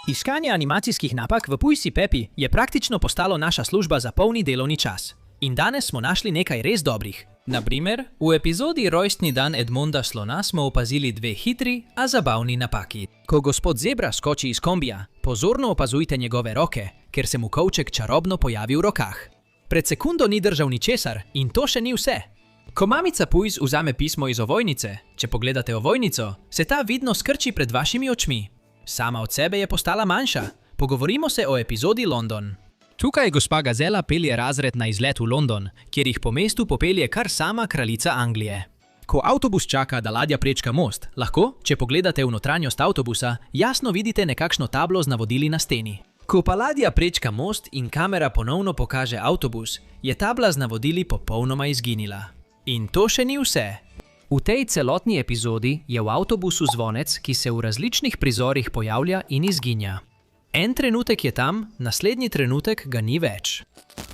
Iskanje animacijskih napak v Pujsi Pepi je praktično postalo naša služba za polni delovni čas. In danes smo našli nekaj res dobrih. Na primer, v epizodi Rojstni dan Edmonda Slona smo opazili dve hitri, a zabavni napaki. Ko gospod Zebra skoči iz kombija, pozorno opazujte njegove roke, ker se mu kovček čarobno pojavi v rokah. Pred sekundo ni držal ničesar in to še ni vse. Ko mamica Pujs vzame pismo iz ovojnice, če pogledate ovojnico, se ta vidno skrči pred vašimi očmi. Sama od sebe je postala manjša. Pogovorimo se o epizodi London. Tukaj gospa Gazela pelje razred na izlet v London, kjer jih po mestu popelje kar sama kraljica Anglije. Ko avtobus čaka, da ladja prečka most, lahko, če pogledate v notranjost avtobusa, jasno vidite nekakšno tablo z navodili na steni. Ko pa ladja prečka most in kamera ponovno pokaže avtobus, je tabla z navodili popolnoma izginila. In to še ni vse. V tej celotni epizodi je v avtobusu zvonec, ki se v različnih prizorih pojavlja in izginja. En trenutek je tam, naslednji trenutek ga ni več.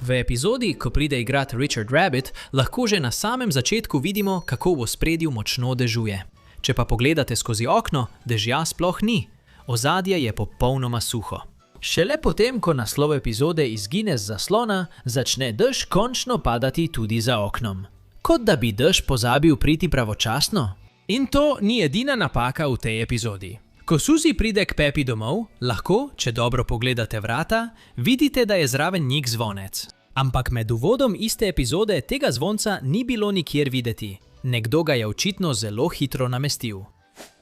V epizodi, ko pride igrat Richard Rabbit, lahko že na samem začetku vidimo, kako v ospredju močno dežuje. Če pa pogledate skozi okno, dežja sploh ni. Ozadje je popolnoma suho. Šele potem, ko naslov epizode izgine z zaslona, začne dež končno padati tudi za oknom. Kot da bi dež pozabil priti pravočasno. In to ni edina napaka v tej epizodi. Ko Suzy pride k Pepi domov, lahko, če dobro pogledate vrata, vidite, da je zraven njih zvonec. Ampak med uvodom iste epizode tega zvonca ni bilo nikjer videti. Nekdo ga je očitno zelo hitro namestil.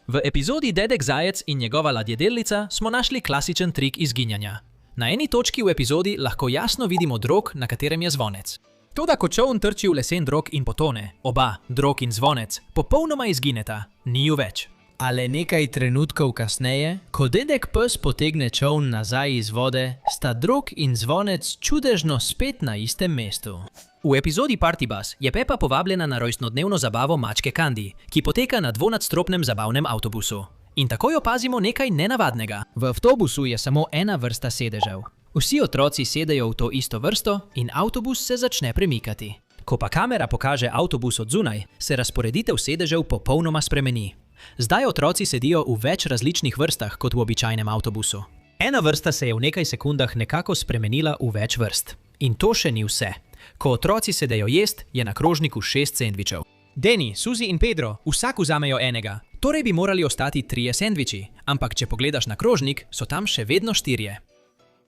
V epizodi Dedek Zajec in njegova ladjedelnica smo našli klasičen trik izginjanja. Na eni točki v epizodi lahko jasno vidimo drog, na katerem je zvonec. Toda ko čoln trči v lesen drog in potone, oba, drog in zvonec, popolnoma izgineta, ni ju več. Ale nekaj trenutkov kasneje, ko dedek pes potegne čoln nazaj iz vode, sta drog in zvonec čudežno spet na istem mestu. V epizodi Party Bus je Pepa povabljena na rojstnodnevno zabavo mačke Candy, ki poteka na dvonadstropnem zabavnem avtobusu. In takoj opazimo nekaj nenavadnega. V avtobusu je samo ena vrsta sedežev. Vsi otroci sedejo v to isto vrsto in avtobus se začne premikati. Ko pa kamera pokaže avtobus od zunaj, se razporeditev sedežev popolnoma spremeni. Zdaj otroci sedijo v več različnih vrstah kot v običajnem avtobusu. Ena vrsta se je v nekaj sekundah nekako spremenila v več vrst. In to še ni vse. Ko otroci sedejo jest, je na krožniku 6 sendvičev. Deni, Suzy in Pedro vsak vzamejo enega. Torej bi morali ostati 3 sendviči, ampak če pogledaš na krožnik, so tam še vedno 4.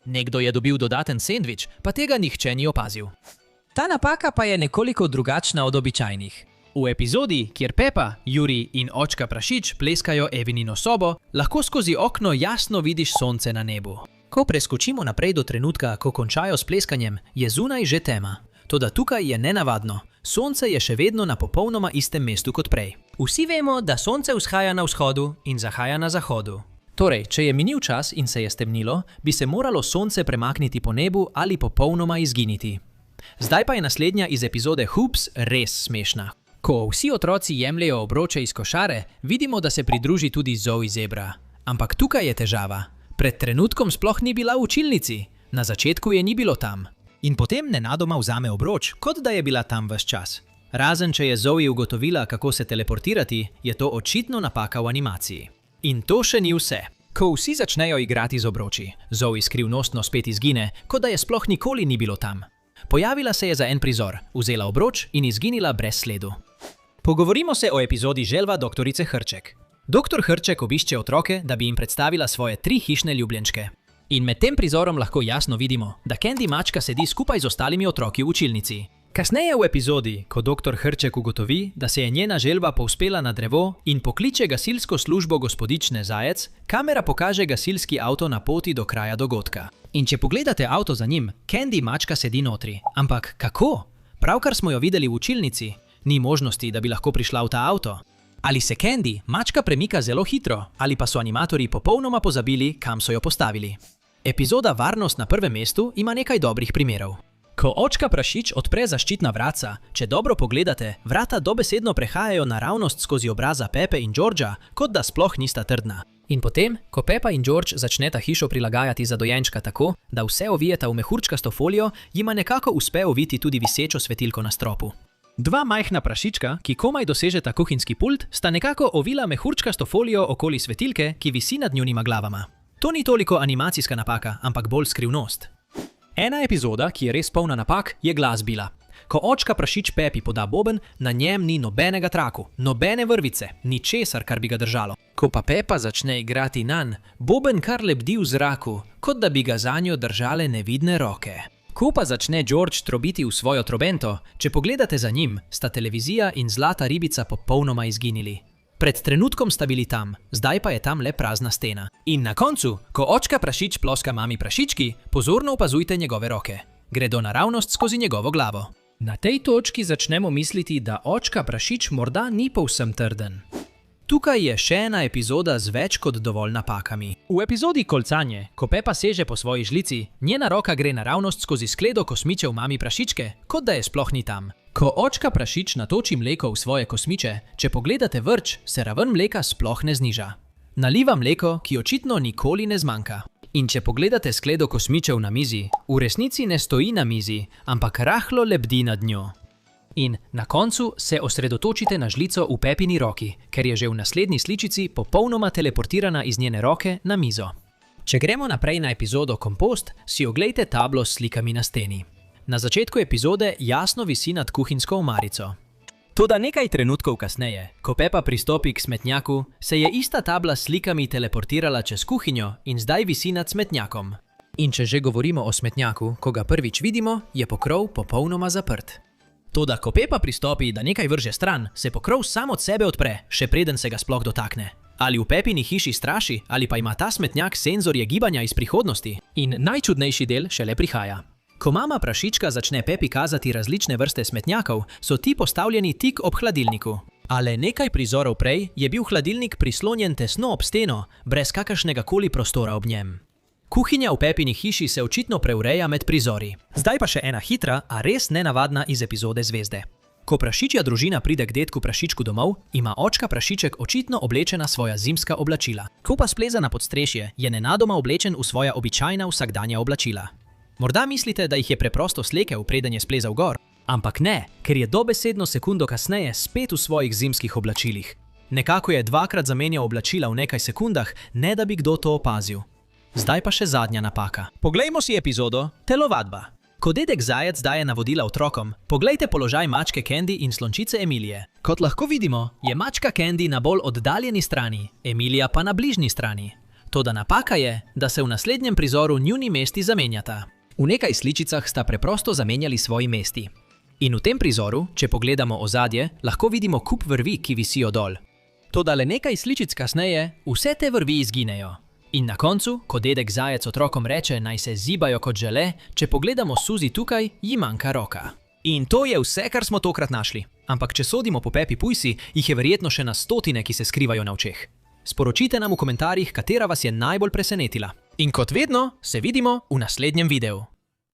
Nekdo je dobil dodaten sendvič, pa tega nihče ni opazil. Ta napaka pa je nekoliko drugačna od običajnih. V epizodi, kjer Pepa, Juri in očka Prašič pleskajo Evinino sobo, lahko skozi okno jasno vidiš sonce na nebu. Ko preskočimo naprej do trenutka, ko končajo s pleskanjem, je zunaj že tema. Toda tukaj je nenavadno. Sonce je še vedno na popolnoma istem mestu kot prej. Vsi vemo, da sonce vzhaja na vzhodu in zahaja na zahodu. Torej, če je minil čas in se je stemnilo, bi se moralo sonce premakniti po nebu ali popolnoma izginiti. Zdaj pa je naslednja iz epizode Hoops res smešna. Ko vsi otroci jemljejo obroče iz košare, vidimo, da se pridruži tudi Zoe Zebra. Ampak tukaj je težava. Pred trenutkom sploh ni bila v učilnici. Na začetku je ni bilo tam. In potem nenadoma vzame obroč, kot da je bila tam ves čas. Razen če je Zoe ugotovila, kako se teleportirati, je to očitno napaka v animaciji. In to še ni vse. Ko vsi začnejo igrati z obroči, Zoe skrivnostno spet izgine, kot da je sploh nikoli ni bilo tam. Pojavila se je za en prizor, vzela obroč in izginila brez sledu. Pogovorimo se o epizodi Želva doktorice Hrček. Doktor Hrček obišče otroke, da bi jim predstavila svoje 3 hišne ljubljenčke. In med tem prizorom lahko jasno vidimo, da Candy mačka sedi skupaj z ostalimi otroki v učilnici. Kasneje v epizodi, ko doktor Hrček ugotovi, da se je njena želva povzpela na drevo in pokliče gasilsko službo gospodične Zajec, kamera pokaže gasilski avto na poti do kraja dogodka. In če pogledate avto za njim, Candy mačka sedi notri. Ampak kako? Pravkar smo jo videli v učilnici. Ni možnosti, da bi lahko prišla v ta avto. Ali se Candy mačka premika zelo hitro, ali pa so animatorji popolnoma pozabili, kam so jo postavili. Epizoda Varnost na prvem mestu ima nekaj dobrih primerov. Ko očka Prašič odpre zaščitna vratca, če dobro pogledate, vrata dobesedno prehajajo naravnost skozi obraza Pepe in Georgea, kot da sploh nista trdna. In potem, ko Pepa in George začneta hišo prilagajati za dojenčka tako, da vse ovijeta v mehurčkasto folijo, jima nekako uspe oviti tudi visečo svetilko na stropu. 2 majhna prašička, ki komaj dosežeta kuhinjski pult, sta nekako ovila mehurčkasto folijo okoli svetilke, ki visi nad njunima glavama. To ni toliko animacijska napaka, ampak bolj skrivnost. Ena epizoda, ki je res polna napak, je glasbila. Ko očka prašič Pepi poda boben, na njem ni nobenega traku, nobene vrvice, ničesar, kar bi ga držalo. Ko pa Pepa začne igrati nanj, boben kar lebdi v zraku, kot da bi ga zanjo držale nevidne roke. Ko pa začne George trobiti v svojo trobento, če pogledate za njim, sta televizija in zlata ribica popolnoma izginili. Pred trenutkom sta bili tam, zdaj pa je tam le prazna stena. In na koncu, ko očka prašič ploska mami prašički, pozorno opazujte njegove roke. Gredo naravnost skozi njegovo glavo. Na tej točki začnemo misliti, da očka prašič morda ni povsem trden. Tukaj je še ena epizoda z več kot dovolj napakami. V epizodi Kolcanje, ko Pepa seže po svoji žlici, njena roka gre naravnost skozi skledo kosmičev mami prašičke, kot da je sploh ni tam. Ko očka prašič natoči mleko v svoje kosmiče, če pogledate vrč, se raven mleka sploh ne zniža. Naliva mleko, ki očitno nikoli ne zmanjka. In če pogledate skledo kosmičev na mizi, v resnici ne stoji na mizi, ampak rahlo lebdi nad njo. In na koncu se osredotočite na žlico v Pepini roki, ker je že v naslednji sličici popolnoma teleportirana iz njene roke na mizo. Če gremo naprej na epizodo Kompost, si oglejte tablo s slikami na steni. Na začetku epizode jasno visi nad kuhinjsko omarico. Toda nekaj trenutkov kasneje, ko Pepa pristopi k smetnjaku, se je ista tabla s slikami teleportirala čez kuhinjo in zdaj visi nad smetnjakom. In če že govorimo o smetnjaku, ko ga prvič vidimo, je pokrov popolnoma zaprt. Toda ko Pepa pristopi, da nekaj vrže stran, se pokrov sam od sebe odpre, še preden se ga sploh dotakne. Ali v Pepini hiši straši, ali pa ima ta smetnjak senzorje gibanja iz prihodnosti. In najčudnejši del šele prihaja. Ko mama prašička začne Pepi kazati različne vrste smetnjakov, so ti postavljeni tik ob hladilniku. Ale nekaj prizorov prej je bil hladilnik prislonjen tesno ob steno, brez kakršnega koli prostora ob njem. Kuhinja v Pepini hiši se očitno preureja med prizori. Zdaj pa še ena hitra, a res nenavadna iz epizode Zvezde. Ko prašičja družina pride k dedku prašičku domov, ima očka prašiček očitno oblečena svoja zimska oblačila. Ko pa spleza na podstrešje, je nenadoma oblečen v svoja običajna vsakdanja oblačila. Morda mislite, da jih je preprosto slekel, preden je splezal gor, ampak ne, ker je dobesedno sekundo kasneje spet v svojih zimskih oblačilih. Nekako je dvakrat zamenjal oblačila v nekaj sekundah, ne da bi kdo to opazil. Zdaj pa še zadnja napaka. Poglejmo si epizodo Telovadba. Ko dedek Zajec daje navodila otrokom, poglejte položaj mačke Candy in slončice Emilije. Kot lahko vidimo, je mačka Candy na bolj oddaljeni strani, Emilija pa na bližnji strani. Toda napaka je, da se v naslednjem prizoru njuni mesti zamenjata. V nekaj sličicah sta preprosto zamenjali svoji mesti. In v tem prizoru, če pogledamo ozadje, lahko vidimo kup vrvi, ki visijo dol. Toda le nekaj sličic kasneje, vse te vrvi izginejo. In na koncu, ko dedek Zajec otrokom reče, naj se zibajo kot žele, če pogledamo Suzi tukaj, ji manjka roka. In to je vse, kar smo tokrat našli. Ampak če sodimo po Pepi Pujsi, jih je verjetno še na stotine, ki se skrivajo na očeh. Sporočite nam v komentarjih, katera vas je najbolj presenetila. In kot vedno, se vidimo v naslednjem videu.